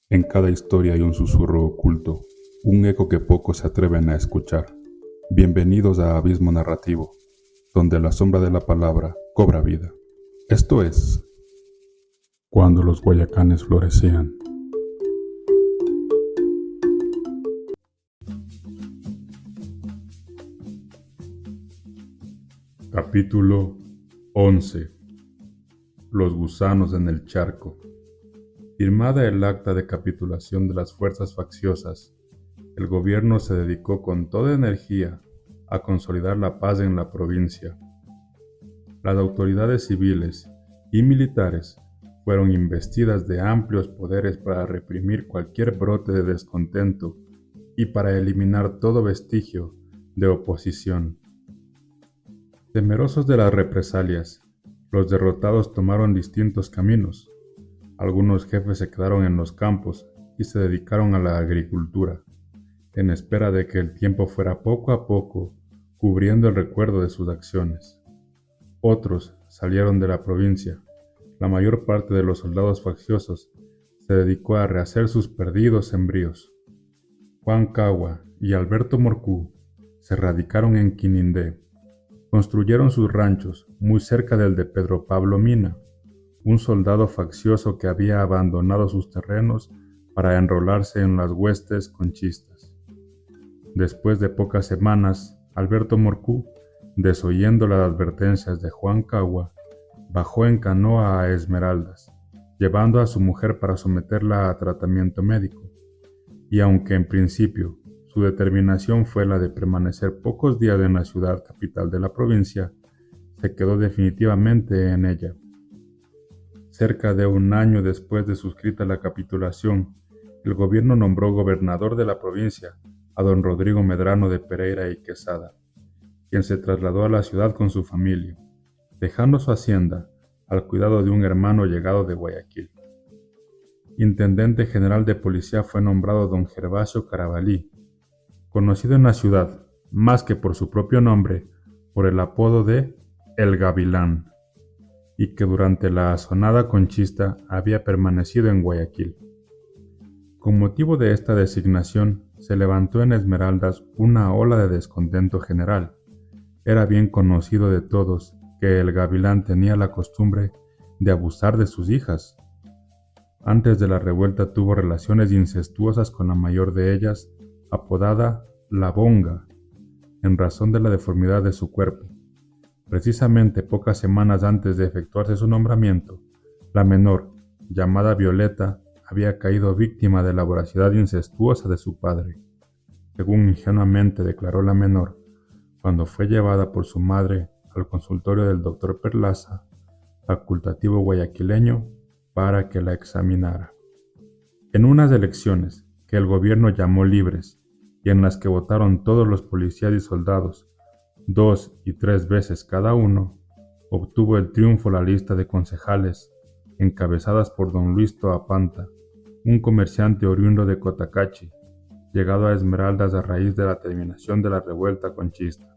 En cada historia hay un susurro oculto, un eco que pocos se atreven a escuchar. Bienvenidos a Abismo Narrativo, donde la sombra de la palabra cobra vida. Esto es Cuando los guayacanes florecían. Capítulo 11. Los gusanos en el charco. Firmada el acta de capitulación de las fuerzas facciosas, el gobierno se dedicó con toda energía a consolidar la paz en la provincia. Las autoridades civiles y militares fueron investidas de amplios poderes para reprimir cualquier brote de descontento y para eliminar todo vestigio de oposición. Temerosos de las represalias, los derrotados tomaron distintos caminos. Algunos jefes se quedaron en los campos y se dedicaron a la agricultura, en espera de que el tiempo fuera poco a poco cubriendo el recuerdo de sus acciones. Otros salieron de la provincia. La mayor parte de los soldados facciosos se dedicó a rehacer sus perdidos sembríos. Juan Cagua y Alberto Morcú se radicaron en Quinindé. Construyeron sus ranchos muy cerca del de Pedro Pablo Mina, un soldado faccioso que había abandonado sus terrenos para enrolarse en las huestes conchistas. Después de pocas semanas, Alberto Morcú, desoyendo las advertencias de Juan Cagua, bajó en canoa a Esmeraldas, llevando a su mujer para someterla a tratamiento médico, y aunque en principio su determinación fue la de permanecer pocos días en la ciudad capital de la provincia, se quedó definitivamente en ella. Cerca de un año después de suscrita la capitulación, el gobierno nombró gobernador de la provincia a don Rodrigo Medrano de Pereira y Quesada, quien se trasladó a la ciudad con su familia, dejando su hacienda al cuidado de un hermano llegado de Guayaquil. Intendente general de policía fue nombrado don Gervasio Carabalí, conocido en la ciudad, más que por su propio nombre, por el apodo de El Gavilán, y que durante la asonada conchista había permanecido en Guayaquil. Con motivo de esta designación, se levantó en Esmeraldas una ola de descontento general. Era bien conocido de todos que el Gavilán tenía la costumbre de abusar de sus hijas. Antes de la revuelta tuvo relaciones incestuosas con la mayor de ellas, apodada La Bonga, en razón de la deformidad de su cuerpo. Precisamente pocas semanas antes de efectuarse su nombramiento, la menor, llamada Violeta, había caído víctima de la voracidad incestuosa de su padre, según ingenuamente declaró la menor, cuando fue llevada por su madre al consultorio del doctor Perlaza, facultativo guayaquileño, para que la examinara. En unas elecciones que el gobierno llamó libres y en las que votaron todos los policías y soldados, 2 y 3 veces cada uno, obtuvo el triunfo la lista de concejales, encabezadas por don Luis Toapanta, un comerciante oriundo de Cotacachi, llegado a Esmeraldas a raíz de la terminación de la revuelta conchista,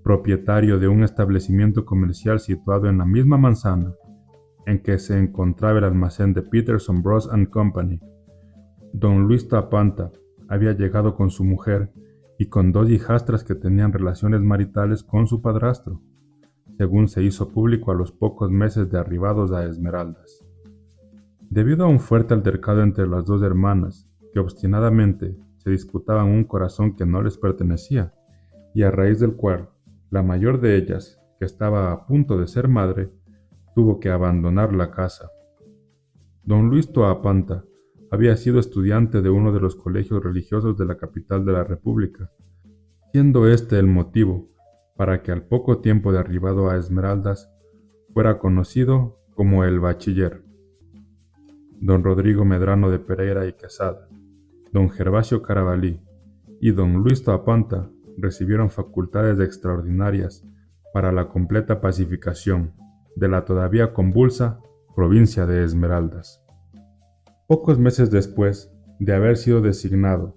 propietario de un establecimiento comercial situado en la misma manzana en que se encontraba el almacén de Peterson Bros. Company. Don Luis Toapanta había llegado con su mujer y con 2 hijastras que tenían relaciones maritales con su padrastro, según se hizo público a los pocos meses de arribados a Esmeraldas. Debido a un fuerte altercado entre las 2 hermanas, que obstinadamente se disputaban un corazón que no les pertenecía, y a raíz del cual la mayor de ellas, que estaba a punto de ser madre, tuvo que abandonar la casa. Don Luis Toapanta había sido estudiante de uno de los colegios religiosos de la capital de la República, siendo este el motivo para que al poco tiempo de arribado a Esmeraldas fuera conocido como el bachiller. Don Rodrigo Medrano de Pereira y Quesada, don Gervasio Carabalí y don Luis Toapanta recibieron facultades extraordinarias para la completa pacificación de la todavía convulsa provincia de Esmeraldas. Pocos meses después de haber sido designado,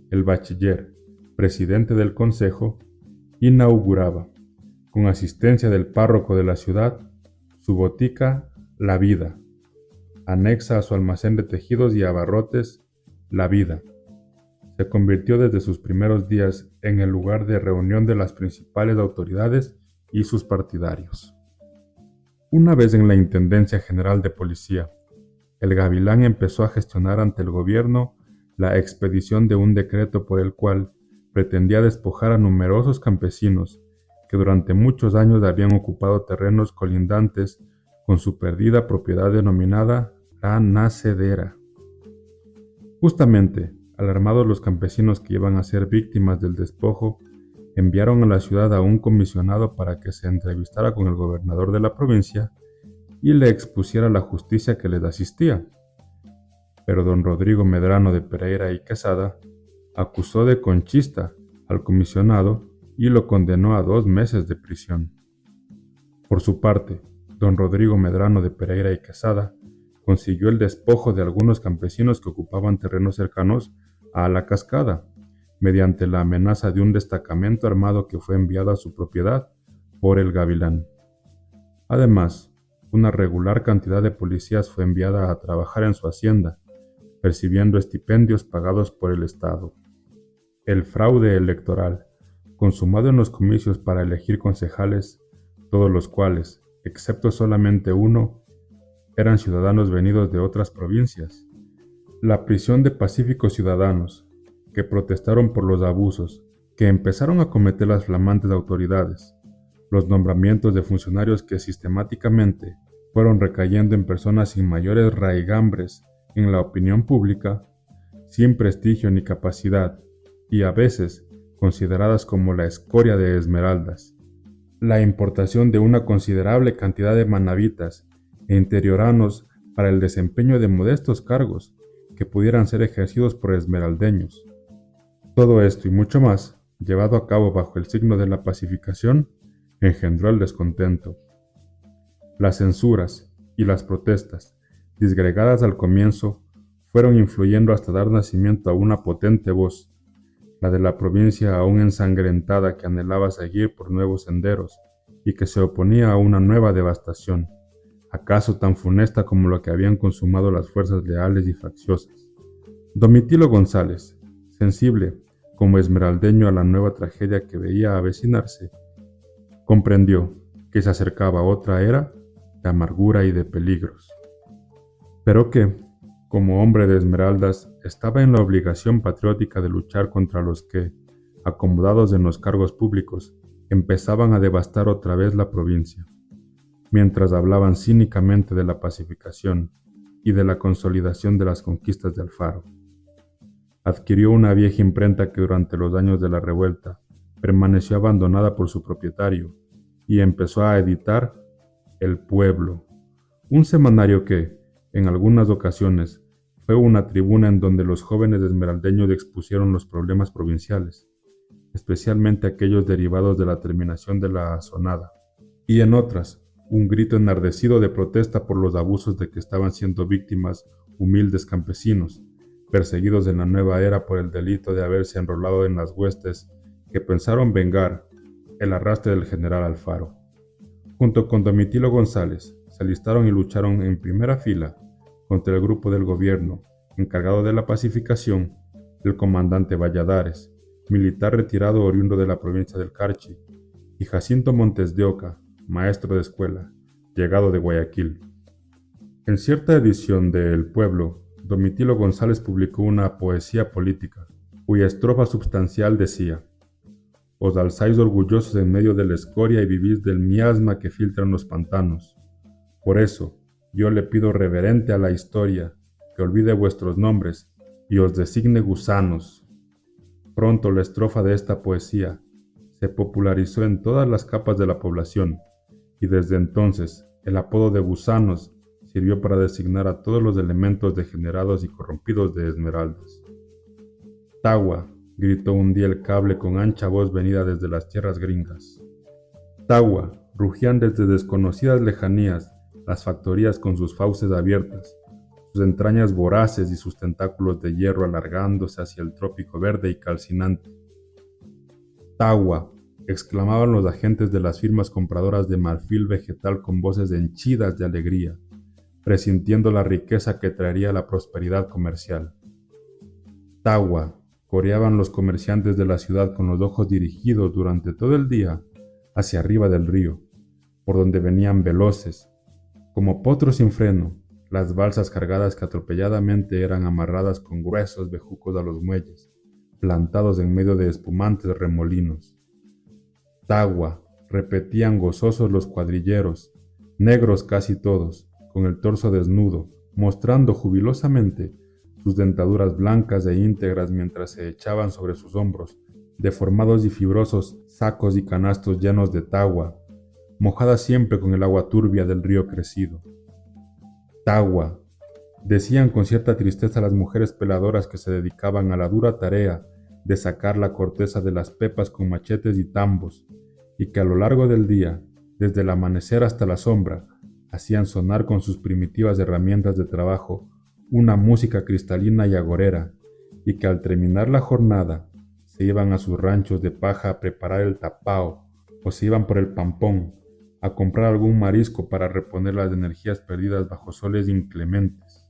el bachiller, presidente del consejo, inauguraba, con asistencia del párroco de la ciudad, su botica La Vida, anexa a su almacén de tejidos y abarrotes, La Vida. Se convirtió desde sus primeros días en el lugar de reunión de las principales autoridades y sus partidarios. Una vez en la Intendencia General de Policía, el Gavilán empezó a gestionar ante el gobierno la expedición de un decreto por el cual pretendía despojar a numerosos campesinos que durante muchos años habían ocupado terrenos colindantes con su perdida propiedad denominada La Nacedera. Justamente, alarmados los campesinos que iban a ser víctimas del despojo, enviaron a la ciudad a un comisionado para que se entrevistara con el gobernador de la provincia y le expusiera la justicia que les asistía. Pero don Rodrigo Medrano de Pereira y Quesada acusó de conchista al comisionado y lo condenó a 2 meses de prisión. Por su parte, don Rodrigo Medrano de Pereira y Quesada consiguió el despojo de algunos campesinos que ocupaban terrenos cercanos a la cascada, mediante la amenaza de un destacamento armado que fue enviado a su propiedad por el Gavilán. Además, una regular cantidad de policías fue enviada a trabajar en su hacienda, percibiendo estipendios pagados por el Estado. El fraude electoral, consumado en los comicios para elegir concejales, todos los cuales, excepto solamente uno, eran ciudadanos venidos de otras provincias. La prisión de pacíficos ciudadanos, que protestaron por los abusos que empezaron a cometer las flamantes autoridades, los nombramientos de funcionarios que sistemáticamente fueron recayendo en personas sin mayores raigambres en la opinión pública, sin prestigio ni capacidad, y a veces consideradas como la escoria de Esmeraldas. La importación de una considerable cantidad de manavitas e interioranos para el desempeño de modestos cargos que pudieran ser ejercidos por esmeraldeños. Todo esto y mucho más, llevado a cabo bajo el signo de la pacificación, engendró el descontento. Las censuras y las protestas, disgregadas al comienzo, fueron influyendo hasta dar nacimiento a una potente voz, la de la provincia aún ensangrentada que anhelaba seguir por nuevos senderos y que se oponía a una nueva devastación, acaso tan funesta como lo que habían consumado las fuerzas leales y facciosas. Domitilo González, sensible como esmeraldeño a la nueva tragedia que veía avecinarse, comprendió que se acercaba otra era de amargura y de peligros, pero que, como hombre de Esmeraldas, estaba en la obligación patriótica de luchar contra los que, acomodados en los cargos públicos, empezaban a devastar otra vez la provincia, mientras hablaban cínicamente de la pacificación y de la consolidación de las conquistas de Alfaro. Adquirió una vieja imprenta que durante los años de la revuelta permaneció abandonada por su propietario y empezó a editar El Pueblo, un semanario que, en algunas ocasiones, fue una tribuna en donde los jóvenes esmeraldeños expusieron los problemas provinciales, especialmente aquellos derivados de la terminación de la asonada, y en otras, un grito enardecido de protesta por los abusos de que estaban siendo víctimas humildes campesinos, perseguidos en la nueva era por el delito de haberse enrolado en las huestes que pensaron vengar el arrastre del general Alfaro. Junto con Domitilo González, se alistaron y lucharon en primera fila contra el grupo del gobierno encargado de la pacificación, el comandante Valladares, militar retirado oriundo de la provincia del Carchi, y Jacinto Montes de Oca, maestro de escuela, llegado de Guayaquil. En cierta edición de El Pueblo, Domitilo González publicó una poesía política, cuya estrofa substancial decía: «Os alzáis orgullosos en medio de la escoria y vivís del miasma que filtran los pantanos. Por eso, yo le pido reverente a la historia que olvide vuestros nombres y os designe gusanos». Pronto la estrofa de esta poesía se popularizó en todas las capas de la población, y desde entonces el apodo de gusanos sirvió para designar a todos los elementos degenerados y corrompidos de Esmeraldas. «Tagua», gritó un día el cable con ancha voz venida desde las tierras gringas. «Tagua», rugían desde desconocidas lejanías las factorías con sus fauces abiertas, sus entrañas voraces y sus tentáculos de hierro alargándose hacia el trópico verde y calcinante. «Tagua», exclamaban los agentes de las firmas compradoras de marfil vegetal con voces henchidas de alegría. presintiendo la riqueza que traería la prosperidad comercial. Tagua, coreaban los comerciantes de la ciudad con los ojos dirigidos durante todo el día hacia arriba del río, por donde venían veloces, como potros sin freno, las balsas cargadas que atropelladamente eran amarradas con gruesos bejucos a los muelles, plantados en medio de espumantes remolinos. Tagua, repetían gozosos los cuadrilleros, negros casi todos, con el torso desnudo, mostrando jubilosamente sus dentaduras blancas e íntegras mientras se echaban sobre sus hombros deformados y fibrosos sacos y canastos llenos de tagua, mojada siempre con el agua turbia del río crecido. Tagua, decían con cierta tristeza las mujeres peladoras que se dedicaban a la dura tarea de sacar la corteza de las pepas con machetes y tambos, y que a lo largo del día, desde el amanecer hasta la sombra, hacían sonar con sus primitivas herramientas de trabajo una música cristalina y agorera, y que al terminar la jornada se iban a sus ranchos de paja a preparar el tapao, o se iban por el pampón a comprar algún marisco para reponer las energías perdidas bajo soles inclementes.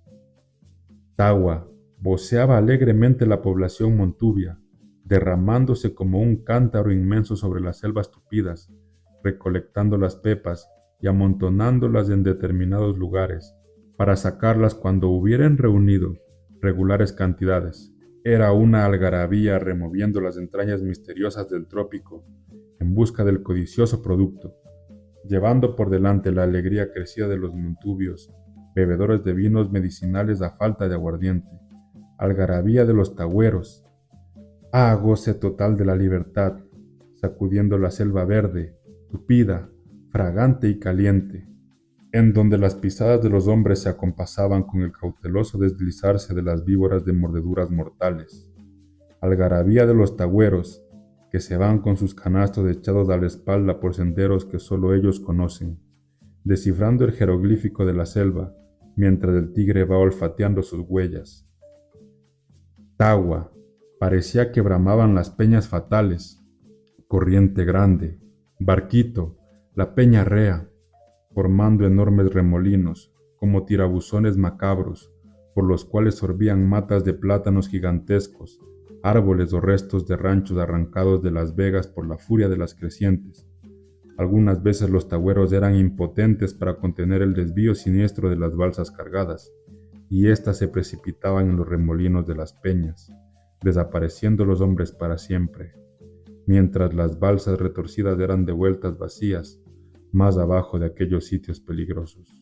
Tagua, voceaba alegremente la población montubia, derramándose como un cántaro inmenso sobre las selvas tupidas, recolectando las pepas y amontonándolas en determinados lugares, para sacarlas cuando hubieran reunido regulares cantidades. Era una algarabía removiendo las entrañas misteriosas del trópico en busca del codicioso producto, llevando por delante la alegría crecida de los montubios, bebedores de vinos medicinales a falta de aguardiente, algarabía de los tagüeros. Goce total de la libertad, sacudiendo la selva verde, tupida, fragante y caliente, en donde las pisadas de los hombres se acompasaban con el cauteloso deslizarse de las víboras de mordeduras mortales. Algarabía de los tagüeros, que se van con sus canastos echados a la espalda por senderos que solo ellos conocen, descifrando el jeroglífico de la selva, mientras el tigre va olfateando sus huellas. Tagua, parecía que bramaban las peñas fatales, Corriente Grande, Barquito, la Peña Rea, formando enormes remolinos, como tirabuzones macabros, por los cuales sorbían matas de plátanos gigantescos, árboles o restos de ranchos arrancados de las vegas por la furia de las crecientes. Algunas veces los tagüeros eran impotentes para contener el desvío siniestro de las balsas cargadas, y éstas se precipitaban en los remolinos de las peñas, desapareciendo los hombres para siempre, mientras las balsas retorcidas eran devueltas vacías más abajo de aquellos sitios peligrosos.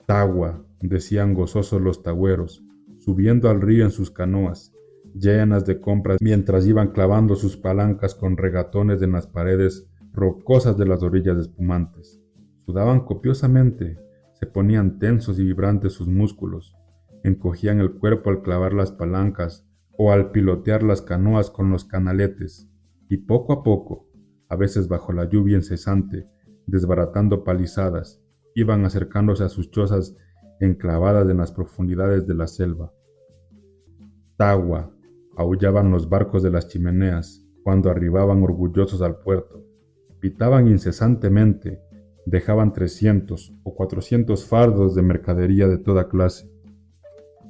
Tagua, decían gozosos los tagüeros, subiendo al río en sus canoas, llenas de compras mientras iban clavando sus palancas con regatones en las paredes rocosas de las orillas espumantes. Sudaban copiosamente, se ponían tensos y vibrantes sus músculos, encogían el cuerpo al clavar las palancas o al pilotear las canoas con los canaletes, y poco a poco, a veces bajo la lluvia incesante, desbaratando palizadas, iban acercándose a sus chozas enclavadas en las profundidades de la selva. Tagua, aullaban los barcos de las chimeneas cuando arribaban orgullosos al puerto, pitaban incesantemente, dejaban 300 o 400 fardos de mercadería de toda clase,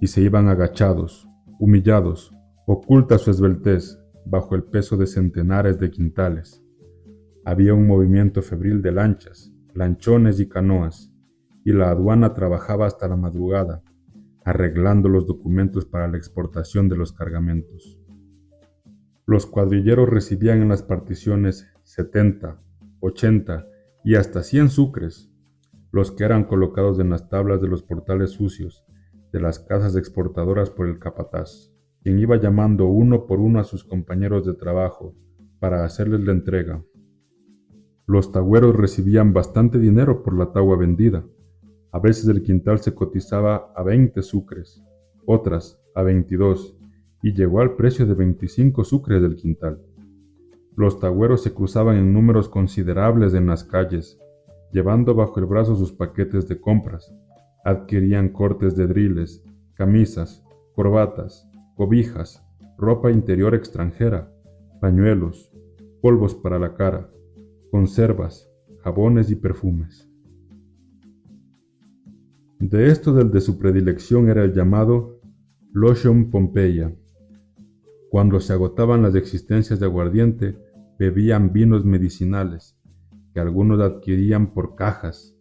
y se iban agachados, humillados, oculta su esbeltez bajo el peso de centenares de quintales. Había un movimiento febril de lanchas, lanchones y canoas, y la aduana trabajaba hasta la madrugada, arreglando los documentos para la exportación de los cargamentos. Los cuadrilleros recibían en las particiones 70, 80 y hasta 100 sucres, los que eran colocados en las tablas de los portales sucios de las casas exportadoras por el capataz, quien iba llamando uno por uno a sus compañeros de trabajo para hacerles la entrega. Los tagüeros recibían bastante dinero por la tagua vendida. A veces el quintal se cotizaba a 20 sucres, otras a 22, y llegó al precio de 25 sucres del quintal. Los tagüeros se cruzaban en números considerables en las calles, llevando bajo el brazo sus paquetes de compras. Adquirían cortes de driles, camisas, corbatas, cobijas, ropa interior extranjera, pañuelos, polvos para la cara, conservas, jabones y perfumes. De estos el de su predilección era el llamado Lotion Pompeia. Cuando se agotaban las existencias de aguardiente, bebían vinos medicinales, que algunos adquirían por cajas.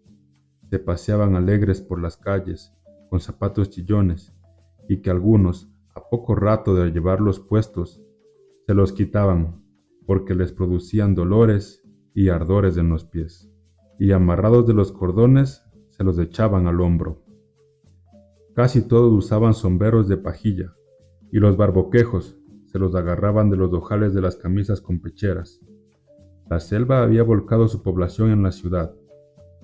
Se paseaban alegres por las calles, con zapatos chillones, y que algunos, a poco rato de llevarlos puestos, se los quitaban, porque les producían dolores y ardores en los pies, y amarrados de los cordones, se los echaban al hombro. Casi todos usaban sombreros de pajilla, y los barboquejos se los agarraban de los ojales de las camisas con pecheras. La selva había volcado su población en la ciudad.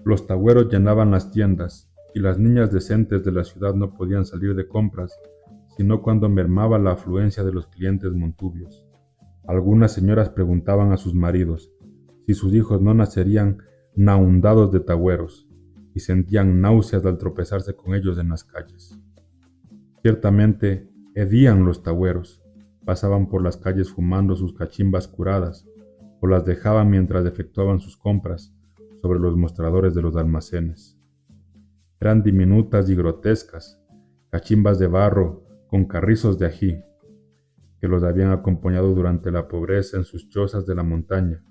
Los tagüeros llenaban las tiendas, y las niñas decentes de la ciudad no podían salir de compras, sino cuando mermaba la afluencia de los clientes montubios. Algunas señoras preguntaban a sus maridos si sus hijos no nacerían naundados de tagüeros, y sentían náuseas al tropezarse con ellos en las calles. Ciertamente, hedían los tagüeros, pasaban por las calles fumando sus cachimbas curadas, o las dejaban mientras efectuaban sus compras sobre los mostradores de los almacenes. Eran diminutas y grotescas, cachimbas de barro con carrizos de ají, que los habían acompañado durante la pobreza en sus chozas de la montaña,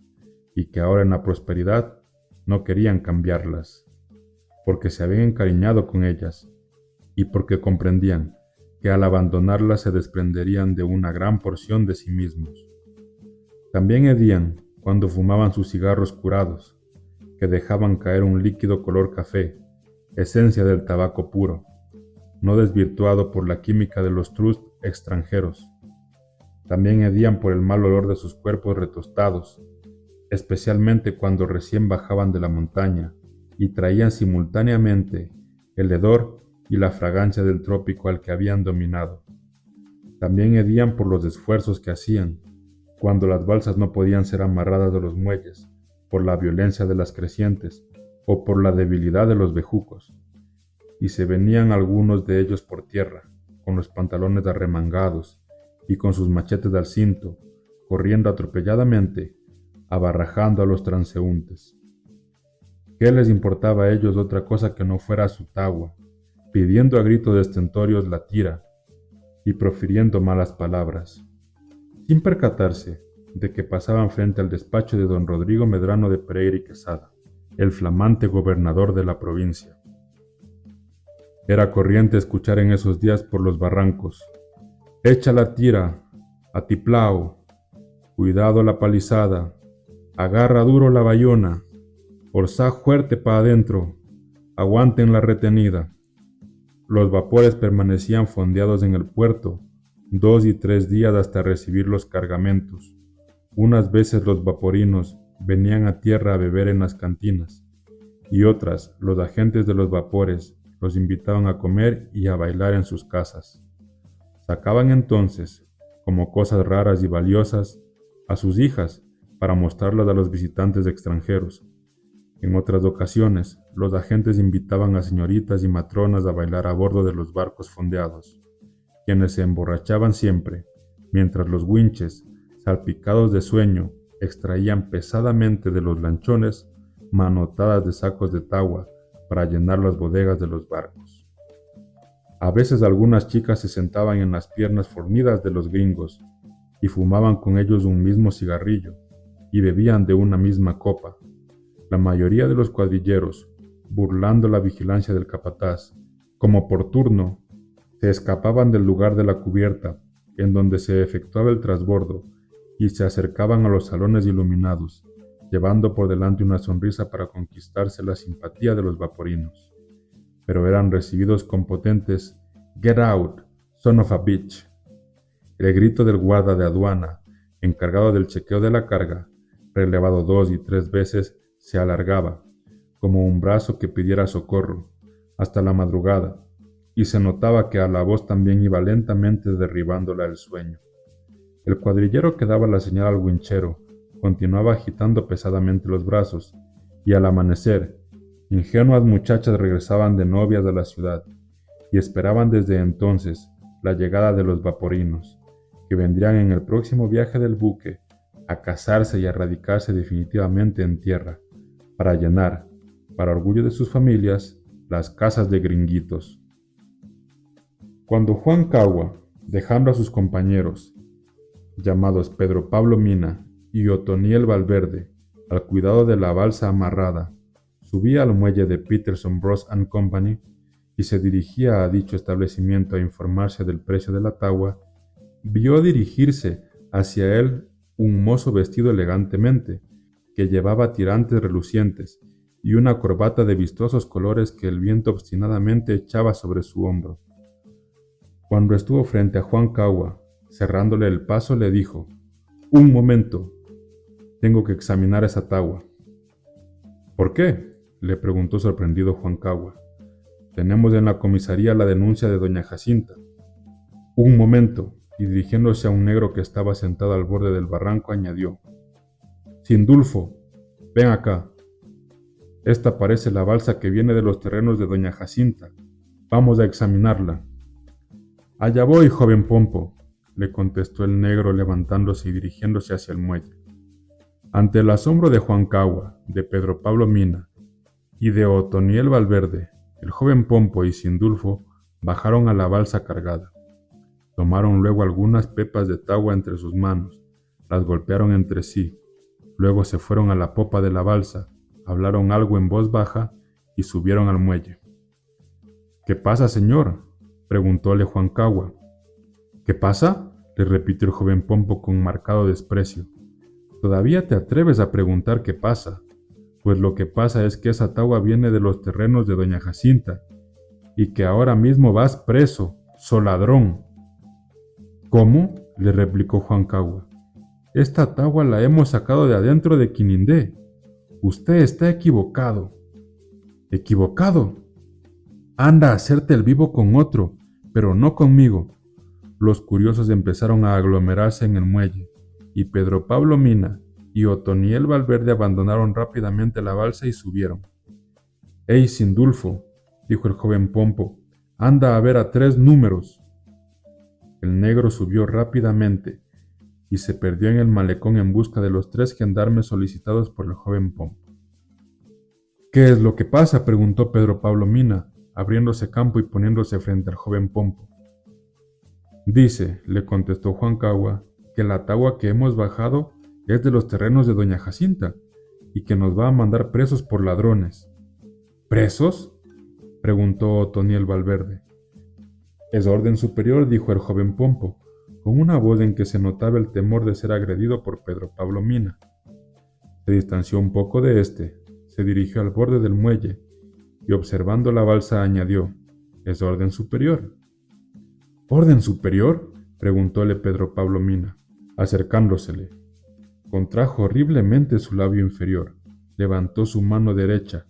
y que ahora en la prosperidad no querían cambiarlas, porque se habían encariñado con ellas, y porque comprendían que al abandonarlas se desprenderían de una gran porción de sí mismos. También hedían cuando fumaban sus cigarros curados, que dejaban caer un líquido color café, esencia del tabaco puro, no desvirtuado por la química de los trusts extranjeros. También hedían por el mal olor de sus cuerpos retostados, especialmente cuando recién bajaban de la montaña y traían simultáneamente el hedor y la fragancia del trópico al que habían dominado. También hedían por los esfuerzos que hacían, cuando las balsas no podían ser amarradas de los muelles, por la violencia de las crecientes o por la debilidad de los bejucos, y se venían algunos de ellos por tierra, con los pantalones arremangados y con sus machetes al cinto, corriendo atropelladamente, abarrajando a los transeúntes. ¿Qué les importaba a ellos otra cosa que no fuera su tagua, pidiendo a gritos estentorios la tira y profiriendo malas palabras, sin percatarse de que pasaban frente al despacho de don Rodrigo Medrano de Pereira y Quesada, el flamante gobernador de la provincia? Era corriente escuchar en esos días por los barrancos: «Echa la tira, atiplao, cuidado la palizada, agarra duro la bayona, orzá fuerte pa' adentro, aguanten la retenida». Los vapores permanecían fondeados en el puerto 2 y 3 días hasta recibir los cargamentos. Unas veces los vaporinos venían a tierra a beber en las cantinas, y otras los agentes de los vapores los invitaban a comer y a bailar en sus casas. Sacaban entonces, como cosas raras y valiosas, a sus hijas para mostrarlas a los visitantes extranjeros. En otras ocasiones, los agentes invitaban a señoritas y matronas a bailar a bordo de los barcos fondeados, quienes se emborrachaban siempre, mientras los winches, salpicados de sueño, extraían pesadamente de los lanchones manotadas de sacos de tagua para llenar las bodegas de los barcos. A veces algunas chicas se sentaban en las piernas fornidas de los gringos y fumaban con ellos un mismo cigarrillo y bebían de una misma copa. La mayoría de los cuadrilleros, burlando la vigilancia del capataz, como por turno, se escapaban del lugar de la cubierta en donde se efectuaba el trasbordo y se acercaban a los salones iluminados, llevando por delante una sonrisa para conquistarse la simpatía de los vaporinos. Pero eran recibidos con potentes «Get out, son of a bitch». El grito del guarda de aduana, encargado del chequeo de la carga, relevado 2 y 3 veces, se alargaba, como un brazo que pidiera socorro, hasta la madrugada, y se notaba que a la voz también iba lentamente derribándola el sueño. El cuadrillero que daba la señal al winchero continuaba agitando pesadamente los brazos, y al amanecer, ingenuas muchachas regresaban de novias a la ciudad, y esperaban desde entonces la llegada de los vaporinos, que vendrían en el próximo viaje del buque a casarse y a radicarse definitivamente en tierra, para llenar, para orgullo de sus familias, las casas de gringuitos. Cuando Juan Cagua, dejando a sus compañeros, llamados Pedro Pablo Mina y Otoniel Valverde, al cuidado de la balsa amarrada, subía al muelle de Peterson Bros. And Company y se dirigía a dicho establecimiento a informarse del precio de la tagua, vio dirigirse hacia él un mozo vestido elegantemente, que llevaba tirantes relucientes y una corbata de vistosos colores que el viento obstinadamente echaba sobre su hombro. Cuando estuvo frente a Juan Cagua, cerrándole el paso, le dijo: «Un momento, tengo que examinar esa tagua». «¿Por qué?», le preguntó sorprendido Juan Cagua. «Tenemos en la comisaría la denuncia de doña Jacinta». «Un momento», y dirigiéndose a un negro que estaba sentado al borde del barranco, añadió: «Sindulfo, ven acá. Esta parece la balsa que viene de los terrenos de doña Jacinta. Vamos a examinarla». «Allá voy, joven Pompo», le contestó el negro levantándose y dirigiéndose hacia el muelle. Ante el asombro de Juan Cagua, de Pedro Pablo Mina y de Otoniel Valverde, el joven Pompo y Sindulfo bajaron a la balsa cargada. Tomaron luego algunas pepas de tagua entre sus manos, las golpearon entre sí, luego se fueron a la popa de la balsa, hablaron algo en voz baja y subieron al muelle. «¿Qué pasa, señor?», preguntóle Juan Cagua. «¿Qué pasa?», le repitió el joven Pompo con marcado desprecio. «¿Todavía te atreves a preguntar qué pasa? Pues lo que pasa es que esa tagua viene de los terrenos de doña Jacinta, y que ahora mismo vas preso, so ladrón». «¿Cómo?», le replicó Juan Cagua. «Esta tagua la hemos sacado de adentro de Quinindé. Usted está equivocado». «¿Equivocado? Anda a hacerte el vivo con otro, pero no conmigo». Los curiosos empezaron a aglomerarse en el muelle, y Pedro Pablo Mina y Otoniel Valverde abandonaron rápidamente la balsa y subieron. «Ey, Sindulfo», dijo el joven Pompo, «anda a ver a 3 números». El negro subió rápidamente y se perdió en el malecón en busca de los 3 gendarmes solicitados por el joven Pompo. «¿Qué es lo que pasa?», preguntó Pedro Pablo Mina, abriéndose campo y poniéndose frente al joven Pompo. «Dice», le contestó Juan Cagua, «que la tagua que hemos bajado es de los terrenos de doña Jacinta y que nos va a mandar presos por ladrones». «¿Presos?», preguntó Otoniel Valverde. «Es orden superior», dijo el joven Pompo, con una voz en que se notaba el temor de ser agredido por Pedro Pablo Mina. Se distanció un poco de éste, se dirigió al borde del muelle y, observando la balsa, añadió: «Es orden superior». «¿Orden superior?», preguntóle Pedro Pablo Mina, acercándosele. Contrajo horriblemente su labio inferior, levantó su mano derecha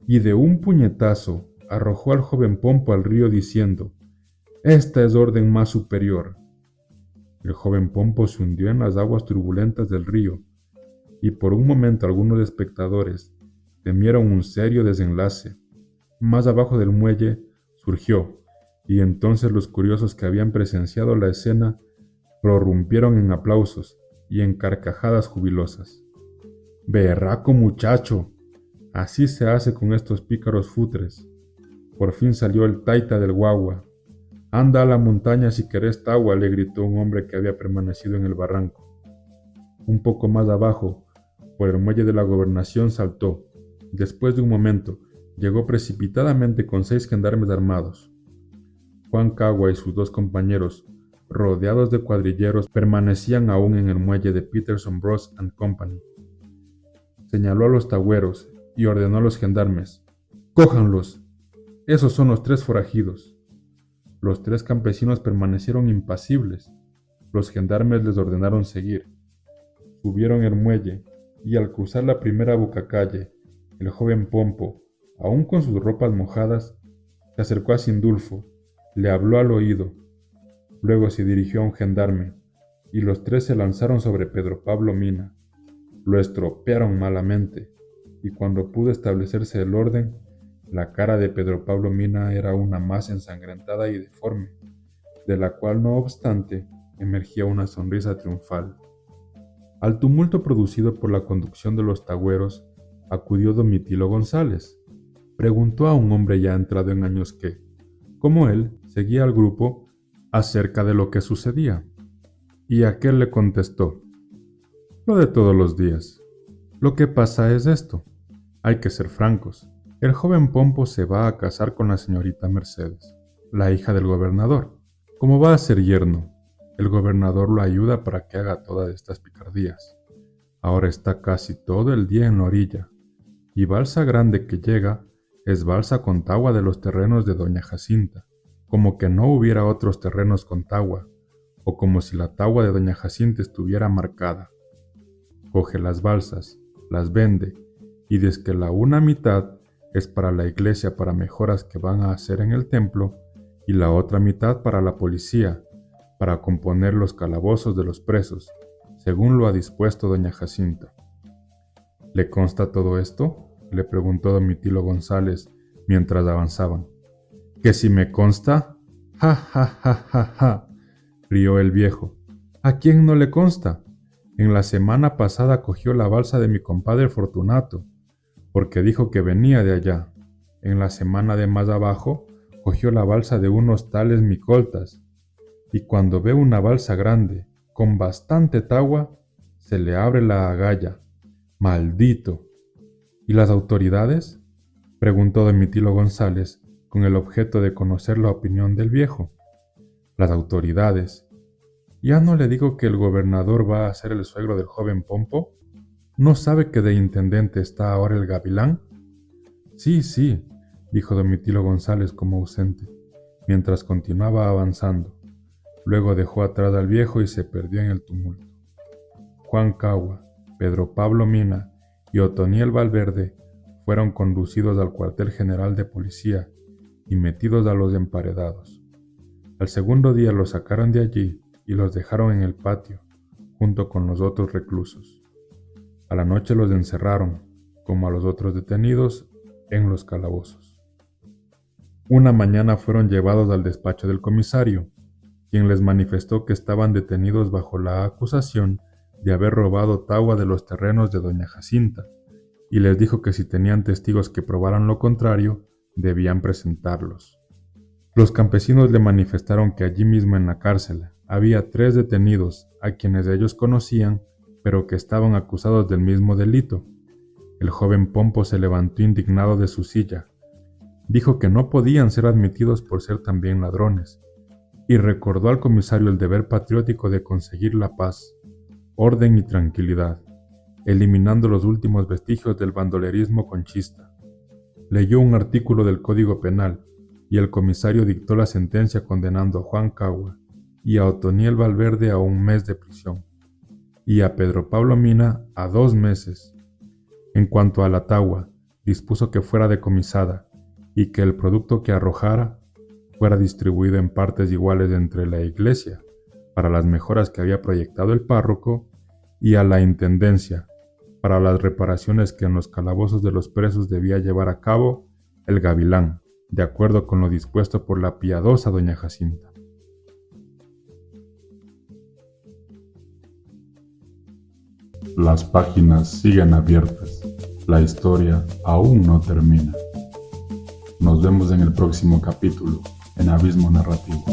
y de un puñetazo arrojó al joven Pompo al río diciendo: «Esta es orden más superior». El joven Pompo se hundió en las aguas turbulentas del río y por un momento algunos espectadores temieron un serio desenlace. Más abajo del muelle surgió, y entonces los curiosos que habían presenciado la escena prorrumpieron en aplausos y en carcajadas jubilosas. «Berraco muchacho, así se hace con estos pícaros futres». Por fin salió el taita del guagua. «Anda a la montaña si querés tagua», le gritó un hombre que había permanecido en el barranco. Un poco más abajo, por el muelle de la Gobernación, saltó. Después de un momento, llegó precipitadamente con 6 gendarmes armados. Juan Cagua y sus 2 compañeros, rodeados de cuadrilleros, permanecían aún en el muelle de Peterson Bros. And Company. Señaló a los tagüeros y ordenó a los gendarmes: «¡Cójanlos! Esos son los 3 forajidos». Los 3 campesinos permanecieron impasibles. Los gendarmes les ordenaron seguir. Subieron el muelle y al cruzar la primera bocacalle, el joven Pompo, aún con sus ropas mojadas, se acercó a Sindulfo, le habló al oído. Luego se dirigió a un gendarme y los 3 se lanzaron sobre Pedro Pablo Mina. Lo estropearon malamente y cuando pudo establecerse el orden, la cara de Pedro Pablo Mina era una masa ensangrentada y deforme, de la cual no obstante emergía una sonrisa triunfal. Al tumulto producido por la conducción de los tagüeros acudió Domitilo González. preguntó a un hombre ya entrado en años que, como él, seguía al grupo acerca de lo que sucedía. Y aquel le contestó: lo de todos los días. Lo que pasa es esto. Hay que ser francos. El joven Pompo se va a casar con la señorita Mercedes, la hija del gobernador. Como va a ser yerno, el gobernador lo ayuda para que haga todas estas picardías. Ahora está casi todo el día en la orilla, y balsa grande que llega es balsa con tagua de los terrenos de doña Jacinta, como que no hubiera otros terrenos con tagua, o como si la tagua de doña Jacinta estuviera marcada. Coge las balsas, las vende, y desde la una mitad es para la iglesia para mejoras que van a hacer en el templo, y la otra mitad para la policía, para componer los calabozos de los presos, según lo ha dispuesto doña Jacinta. ¿Le consta todo esto?, le preguntó Domitilo González mientras avanzaban. ¿Que si me consta? ¡Ja, ja, ja, ja, ja!, rió el viejo. ¿A quién no le consta? En la semana pasada cogió la balsa de mi compadre Fortunato, porque dijo que venía de allá. En la semana de más abajo cogió la balsa de unos tales micoltas, y cuando ve una balsa grande, con bastante tagua, se le abre la agalla. ¡Maldito! ¿Y las autoridades?, preguntó Domitilo González, con el objeto de conocer la opinión del viejo. Las autoridades. ¿Ya no le digo que el gobernador va a ser el suegro del joven Pompo? ¿No sabe que de intendente está ahora el Gavilán? Sí, sí, dijo Domitilo González como ausente, mientras continuaba avanzando. Luego dejó atrás al viejo y se perdió en el tumulto. Juan Cagua, Pedro Pablo Mina y Otoniel Valverde fueron conducidos al cuartel general de policía y metidos a los emparedados. Al segundo día los sacaron de allí y los dejaron en el patio, junto con los otros reclusos. A la noche los encerraron, como a los otros detenidos, en los calabozos. Una mañana fueron llevados al despacho del comisario, quien les manifestó que estaban detenidos bajo la acusación de haber robado tagua de los terrenos de doña Jacinta, y les dijo que si tenían testigos que probaran lo contrario, debían presentarlos. Los campesinos le manifestaron que allí mismo en la cárcel había 3 detenidos a quienes ellos conocían, pero que estaban acusados del mismo delito. El joven Pompo se levantó indignado de su silla. Dijo que no podían ser admitidos por ser también ladrones, y recordó al comisario el deber patriótico de conseguir la paz, orden y tranquilidad, eliminando los últimos vestigios del bandolerismo conchista. Leyó un artículo del Código Penal, y el comisario dictó la sentencia condenando a Juan Cagua y a Otoniel Valverde a 1 mes de prisión, y a Pedro Pablo Mina a 2 meses. En cuanto a la tagua, dispuso que fuera decomisada y que el producto que arrojara fuera distribuido en partes iguales entre la iglesia, para las mejoras que había proyectado el párroco, y a la intendencia, para las reparaciones que en los calabozos de los presos debía llevar a cabo el Gavilán, de acuerdo con lo dispuesto por la piadosa doña Jacinta. Las páginas siguen abiertas. La historia aún no termina. Nos vemos en el próximo capítulo en Abismo Narrativo.